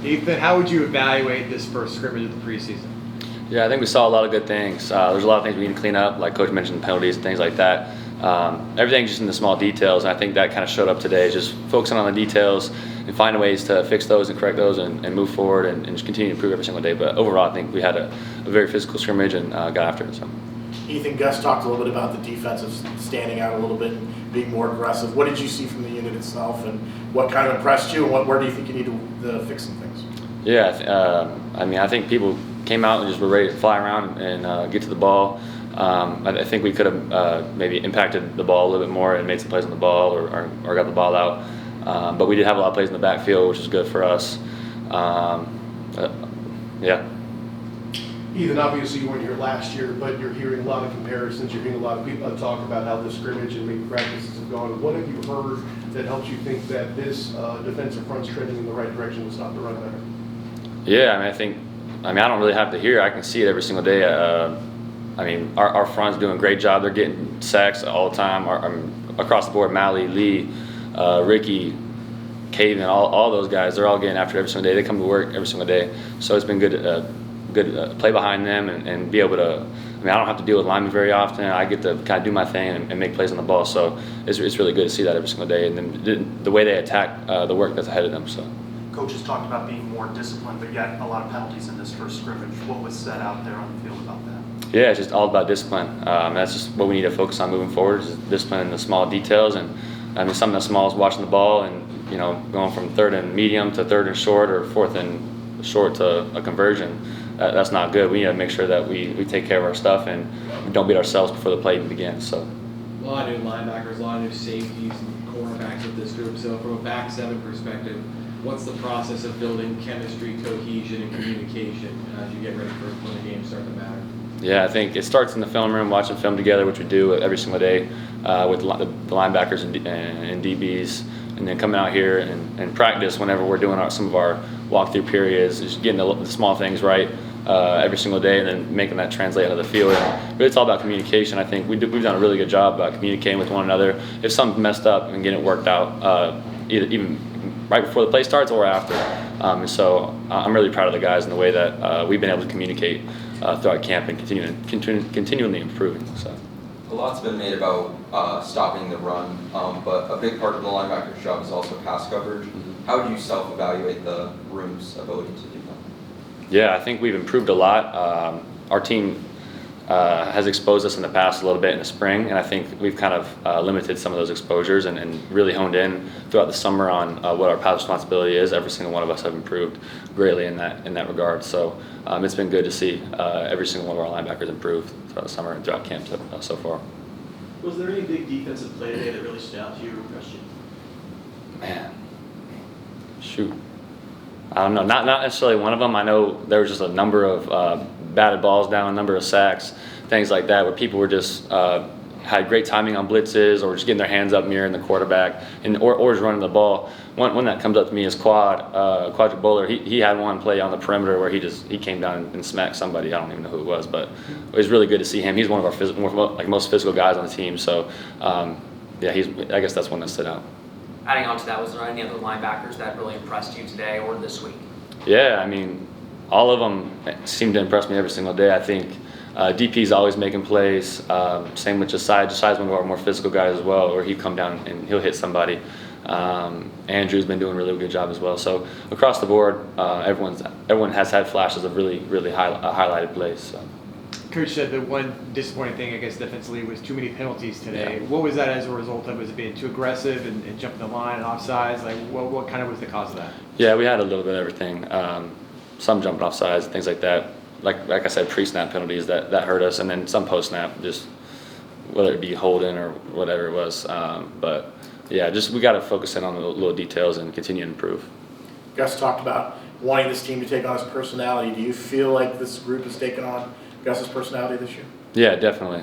Ethan, how would you evaluate this first scrimmage of the preseason? Yeah, I think we saw a lot of good things. There's a lot of things we need to clean up, like Coach mentioned, penalties and things like that. Everything just in the small details, and I think that kind of showed up today, just focusing on the details and finding ways to fix those and correct those and move forward and just continue to improve every single day. But overall, I think we had a very physical scrimmage and got after it. So. Ethan, Gus talked a little bit about the defensive standing out a little bit and being more aggressive. What did you see from the unit itself, and what kind of impressed you, and where do you think you need to fix some things? Yeah, I think people came out and just were ready to fly around and get to the ball. I think we could have maybe impacted the ball a little bit more and made some plays on the ball or got the ball out. But we did have a lot of plays in the backfield, which is good for us. Yeah. Ethan, obviously you weren't here last year, but you're hearing a lot of comparisons. You're hearing a lot of people talk about how the scrimmage and maybe practices have gone. What have you heard that helps you think that this defensive front's trending in the right direction to stop the run better? Yeah, I don't really have to hear. I can see it every single day. Our front's doing a great job. They're getting sacks all the time. Across the board, Mally, Lee, Ricky, Caven, all those guys, they're all getting after it every single day. They come to work every single day. So it's been good play behind them and be able to, I don't have to deal with linemen very often. I get to kind of do my thing and make plays on the ball. So it's really good to see that every single day. And then the way they attack the work that's ahead of them. So. Coaches talked about being more disciplined, but yet a lot of penalties in this first scrimmage. What was said out there on the field about that? Yeah, it's just all about discipline. That's just what we need to focus on moving forward, is discipline in the small details. And something as small as watching the ball and going from third and medium to third and short or fourth and short to a conversion. That's not good. We need to make sure that we take care of our stuff and we don't beat ourselves before the play even begins. So. A lot of new linebackers, a lot of new safeties and cornerbacks with this group. So from a back seven perspective, what's the process of building chemistry, cohesion, and communication as you get ready for when the games start to matter? Yeah, I think it starts in the film room, watching film together, which we do every single day with the linebackers and DBs, and then coming out here and practice whenever we're doing some of our walkthrough periods, just getting the small things right every single day, and then making that translate onto the field. But it's all about communication. I think we've done a really good job about communicating with one another. If something messed up, and getting it worked out, even right before the play starts or after. So I'm really proud of the guys and the way that we've been able to communicate throughout camp and continually improving. So. A lot's been made about stopping the run, but a big part of the linebacker's job is also pass coverage. Mm-hmm. How do you self-evaluate the room's ability to do that? Yeah, I think we've improved a lot. Our team has exposed us in the past a little bit in the spring, and I think we've kind of limited some of those exposures and really honed in throughout the summer on what our pass responsibility is. Every single one of us have improved greatly in that regard. So it's been good to see every single one of our linebackers improve throughout the summer and throughout camp so far. Was there any big defensive play today that really stood out to you or impressed you? Man, shoot. I don't know, not necessarily one of them. I know there was just a number of batted balls down, a number of sacks, things like that, where people were just had great timing on blitzes or just getting their hands up mirroring the quarterback or just running the ball. One that comes up to me is Quadra Bowler. He had one play on the perimeter where he came down and smacked somebody. I don't even know who it was, but it was really good to see him. He's one of our most physical guys on the team. So yeah, I guess that's one that stood out. Adding on to that, was there any other linebackers that really impressed you today or this week? Yeah, all of them seem to impress me every single day. I think DP's always making plays. Same with Josiah. Josiah's one of our more physical guys as well, where he'll come down and he'll hit somebody. Andrew's been doing a really good job as well. So across the board, everyone has had flashes of really, really highlighted plays. So. Coach said the one disappointing thing, I guess, defensively was too many penalties today. Yeah. What was that as a result of? Was it being too aggressive and jumping the line and offsides? Like, what kind of was the cause of that? Yeah, we had a little bit of everything. Some jumping off sides, things like that. Like I said, pre-snap penalties that hurt us, and then some post-snap, just whether it be holding or whatever it was. But yeah, just we got to focus in on the little details and continue to improve. Gus talked about wanting this team to take on his personality. Do you feel like this group has taken on Gus's personality this year? Yeah, definitely.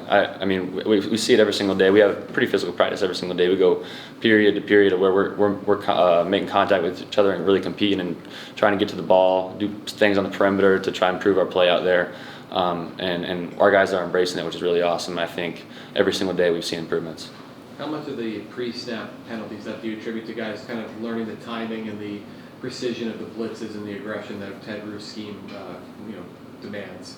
We see it every single day. We have pretty physical practice every single day. We go period to period where we're making contact with each other and really competing and trying to get to the ball, do things on the perimeter to try and improve our play out there. And our guys are embracing it, which is really awesome. I think every single day we've seen improvements. How much of the pre-snap penalties that do you attribute to guys kind of learning the timing and the precision of the blitzes and the aggression that Ted Roof's scheme, demands.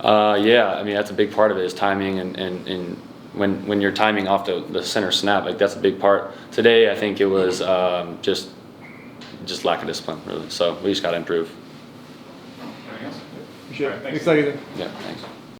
Yeah, I mean, that's a big part of it is timing and when you're timing off the center snap, like that's a big part. Today, I think it was just lack of discipline, really. So we just got to improve. Anything else? Sure. Excited. Yeah, thanks.